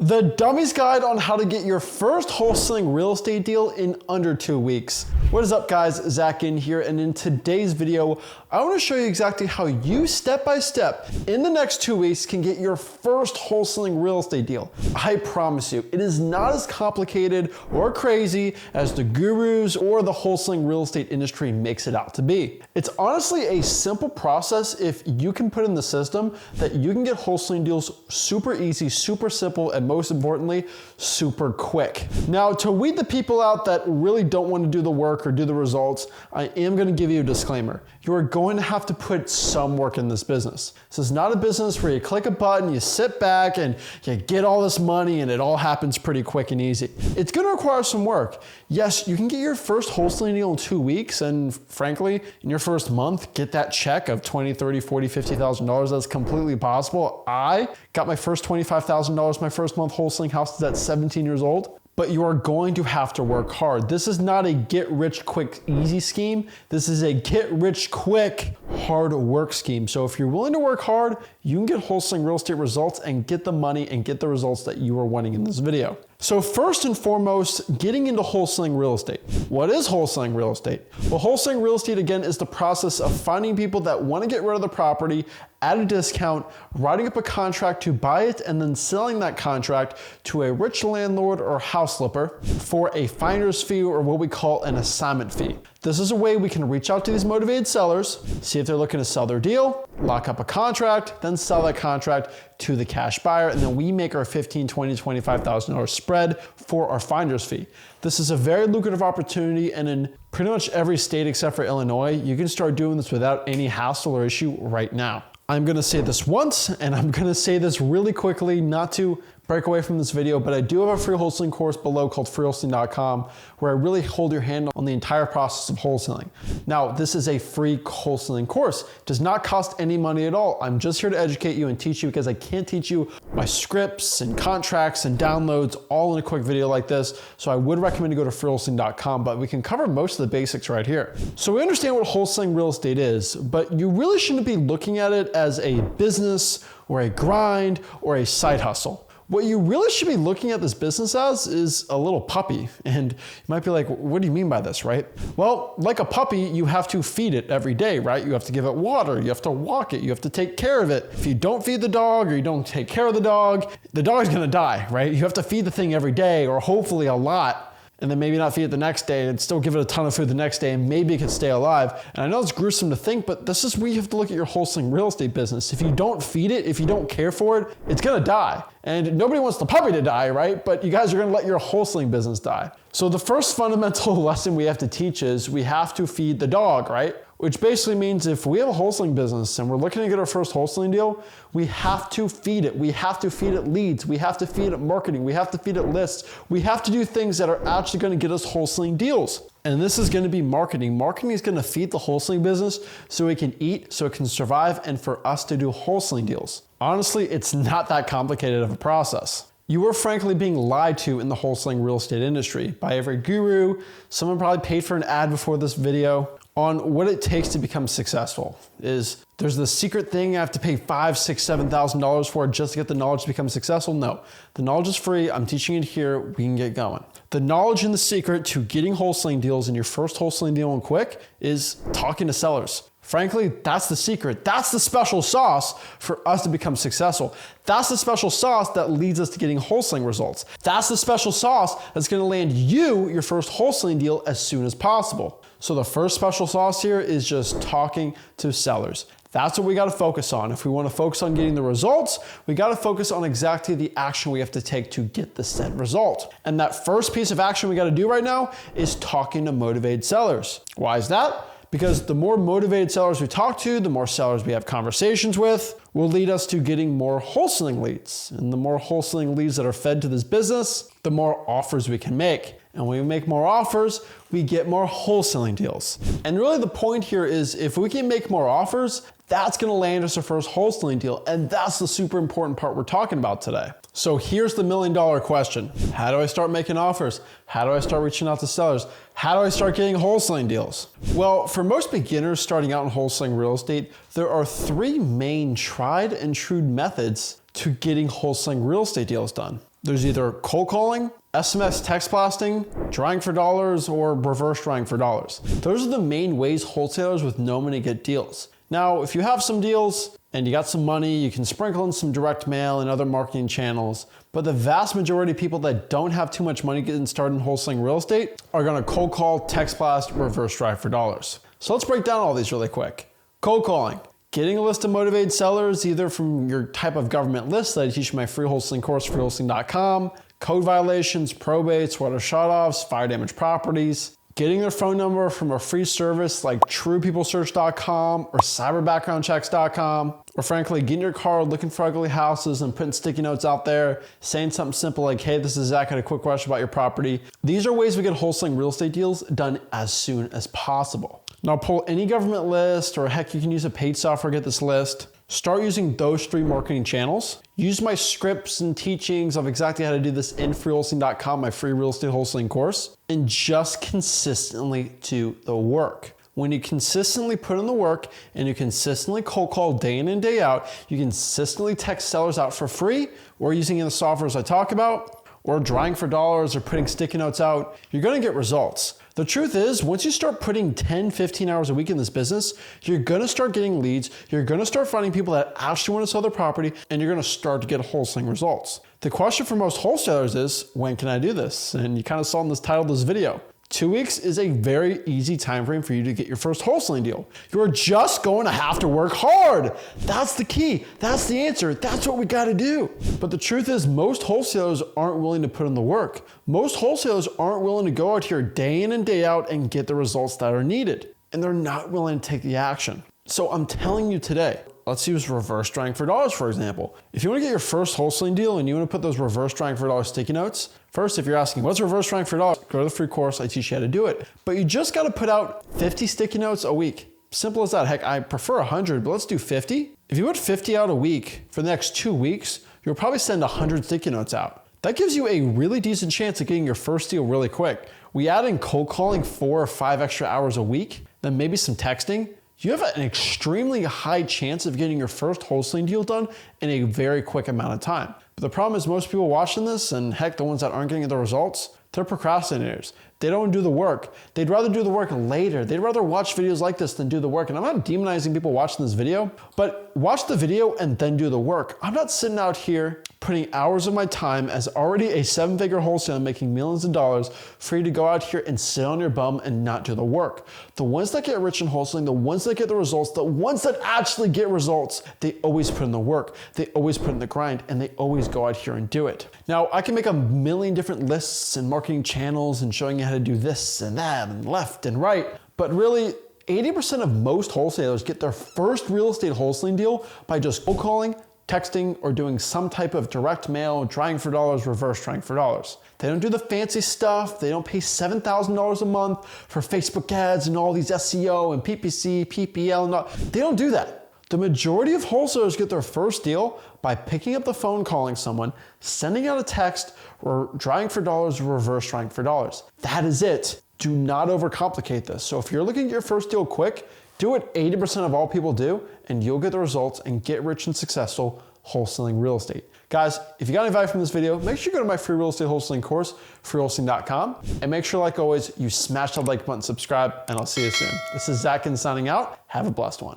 The Dummy's Guide on how to get your first wholesaling real estate deal in under 2 weeks. What is up guys, Zach in here, and in today's video, I want to show you exactly how you step by step in the next 2 weeks can get your first wholesaling real estate deal. I promise you, it is not as complicated or crazy as the gurus or the wholesaling real estate industry makes it out to be. It's honestly a simple process if you can put in the system that you can get wholesaling deals super easy, super simple, and most importantly, super quick. Now, to weed the people out that really don't want to do the work or do the results, I am going to give you a disclaimer. You are going to have to put some work in this business. This is not a business where you click a button, you sit back and you get all this money and it all happens pretty quick and easy. It's going to require some work. Yes, you can get your first wholesaling deal in 2 weeks, and frankly, in your first month, get that check of $20,000, $30,000, $40,000, $50,000. That's completely possible. I got my first $25,000 my first month wholesaling house at 17 years old. But you are going to have to work hard. This is not a get rich quick easy scheme. This is a get rich quick hard work scheme. So if you're willing to work hard, you can get wholesaling real estate results and get the money and get the results that you are wanting in this video. So first and foremost, getting into wholesaling real estate. What is wholesaling real estate? Well, wholesaling real estate, again, is the process of finding people that want to get rid of the property at a discount, writing up a contract to buy it, and then selling that contract to a rich landlord or house flipper for a finder's fee, or what we call an assignment fee. This is a way we can reach out to these motivated sellers, see if they're looking to sell their deal, lock up a contract, then sell that contract to the cash buyer, and then we make our $15,000, $20,000, $25,000 spread for our finder's fee. This is a very lucrative opportunity, and in pretty much every state except for Illinois, you can start doing this without any hassle or issue right now. I'm gonna say this once, and I'm gonna say this really quickly, not to break away from this video, but I do have a free wholesaling course below called freewholesaling.com where I really hold your hand on the entire process of wholesaling. Now, this is a free wholesaling course. It does not cost any money at all. I'm just here to educate you and teach you, because I can't teach you my scripts and contracts and downloads all in a quick video like this. So I would recommend you go to freewholesaling.com, but we can cover most of the basics right here. So we understand what wholesaling real estate is, but you really shouldn't be looking at it as a business or a grind or a side hustle. What you really should be looking at this business as is a little puppy. And you might be like, what do you mean by this, right? Well, like a puppy, you have to feed it every day, right? You have to give it water, you have to walk it, you have to take care of it. If you don't feed the dog or you don't take care of the dog's gonna die, right? You have to feed the thing every day, or hopefully a lot, and then maybe not feed it the next day and still give it a ton of food the next day, and maybe it can stay alive. And I know it's gruesome to think, but this is where you have to look at your wholesaling real estate business. If you don't feed it, if you don't care for it, it's gonna die. And nobody wants the puppy to die, right? But you guys are gonna let your wholesaling business die. So the first fundamental lesson we have to teach is we have to feed the dog, right? Which basically means if we have a wholesaling business and we're looking to get our first wholesaling deal, we have to feed it. We have to feed it leads. We have to feed it marketing. We have to feed it lists. We have to do things that are actually going to get us wholesaling deals. And this is going to be marketing. Marketing is going to feed the wholesaling business so it can eat, so it can survive, and for us to do wholesaling deals. Honestly, it's not that complicated of a process. You are frankly being lied to in the wholesaling real estate industry by every guru. Someone probably paid for an ad before this video on what it takes to become successful. Is there's this secret thing I have to pay $5,000, $6,000, $7,000 for just to get the knowledge to become successful? No, the knowledge is free. I'm teaching it here. We can get going. The knowledge and the secret to getting wholesaling deals in your first wholesaling deal and quick is talking to sellers. Frankly, that's the secret. That's the special sauce for us to become successful. That's the special sauce that leads us to getting wholesaling results. That's the special sauce that's gonna land you your first wholesaling deal as soon as possible. So the first special sauce here is just talking to sellers. That's what we gotta focus on. If we wanna focus on getting the results, we gotta focus on exactly the action we have to take to get the said result. And that first piece of action we gotta do right now is talking to motivated sellers. Why is that? Because the more motivated sellers we talk to, the more sellers we have conversations with, will lead us to getting more wholesaling leads. And the more wholesaling leads that are fed to this business, the more offers we can make. And when we make more offers, we get more wholesaling deals. And really the point here is if we can make more offers, that's gonna land us our first wholesaling deal. And that's the super important part we're talking about today. So here's the $1 million question. How do I start making offers? How do I start reaching out to sellers? How do I start getting wholesaling deals? Well, for most beginners starting out in wholesaling real estate, there are 3 main tried and true methods to getting wholesaling real estate deals done. There's either cold calling, SMS text blasting, drawing for dollars, or reverse drawing for dollars. Those are the main ways wholesalers with no money get deals. Now, if you have some deals and you got some money, you can sprinkle in some direct mail and other marketing channels. But the vast majority of people that don't have too much money getting started in wholesaling real estate are gonna cold call, text blast, reverse drive for dollars. So let's break down all these really quick. Cold calling. Getting a list of motivated sellers, either from your type of government list that I teach in my free wholesaling course, freewholesaling.com, code violations, probates, water shutoffs, fire damage properties. Getting their phone number from a free service like truepeoplesearch.com or cyberbackgroundchecks.com, or frankly, getting your card, looking for ugly houses and putting sticky notes out there, saying something simple like, hey, this is Zach, I had a quick question about your property. These are ways we get wholesaling real estate deals done as soon as possible. Now pull any government list, or heck, you can use a paid software to get this list. Start using those 3 marketing channels. Use my scripts and teachings of exactly how to do this in freewholesaling.com, my free real estate wholesaling course, and just consistently do the work. When you consistently put in the work and you consistently cold call day in and day out, you consistently text sellers out for free, or using the softwares I talk about, or drawing for dollars or putting sticky notes out, you're gonna get results. The truth is, once you start putting 10, 15 hours a week in this business, you're gonna start getting leads, you're gonna start finding people that actually wanna sell their property, and you're gonna start to get wholesaling results. The question for most wholesalers is, when can I do this? And you kind of saw in this title of this video. 2 weeks is a very easy time frame for you to get your first wholesaling deal. You're just going to have to work hard. That's the key. That's the answer. That's what we got to do. But the truth is, most wholesalers aren't willing to put in the work. Most wholesalers aren't willing to go out here day in and day out and get the results that are needed. And they're not willing to take the action. So I'm telling you today, let's use reverse drawing for dollars, for example. If you want to get your first wholesaling deal and you want to put those reverse drawing for dollars sticky notes, first, if you're asking, what's reverse drawing for dollars? Go to the free course, I teach you how to do it. But you just got to put out 50 sticky notes a week. Simple as that. Heck, I prefer 100, but let's do 50. If you put 50 out a week for the next 2 weeks, you'll probably send 100 sticky notes out. That gives you a really decent chance of getting your first deal really quick. We add in cold calling 4 or 5 extra hours a week, then maybe some texting. You have an extremely high chance of getting your first wholesaling deal done in a very quick amount of time. But the problem is, most people watching this, and heck, the ones that aren't getting the results, they're procrastinators. They don't do the work. They'd rather do the work later. They'd rather watch videos like this than do the work. And I'm not demonizing people watching this video, but watch the video and then do the work. I'm not sitting out here putting hours of my time as already a 7-figure wholesaler making millions of dollars for you to go out here and sit on your bum and not do the work. The ones that get rich in wholesaling, the ones that get the results, the ones that actually get results, they always put in the work, they always put in the grind, and they always go out here and do it. Now, I can make a million different lists and marketing channels and showing you how to do this and that and left and right, but really, 80% of most wholesalers get their first real estate wholesaling deal by just cold calling, texting, or doing some type of direct mail, drawing for dollars, reverse drawing for dollars. They don't do the fancy stuff. They don't pay $7,000 a month for Facebook ads and all these SEO and PPC, PPL, and all. They don't do that. The majority of wholesalers get their first deal by picking up the phone, calling someone, sending out a text, or drawing for dollars, or reverse drawing for dollars. That is it. Do not overcomplicate this. So if you're looking at your first deal quick, do what 80% of all people do, and you'll get the results and get rich and successful wholesaling real estate. Guys, if you got any value from this video, make sure you go to my free real estate wholesaling course, freewholesaling.com, and make sure, like always, you smash that like button, subscribe, and I'll see you soon. This is Zach signing out. Have a blessed one.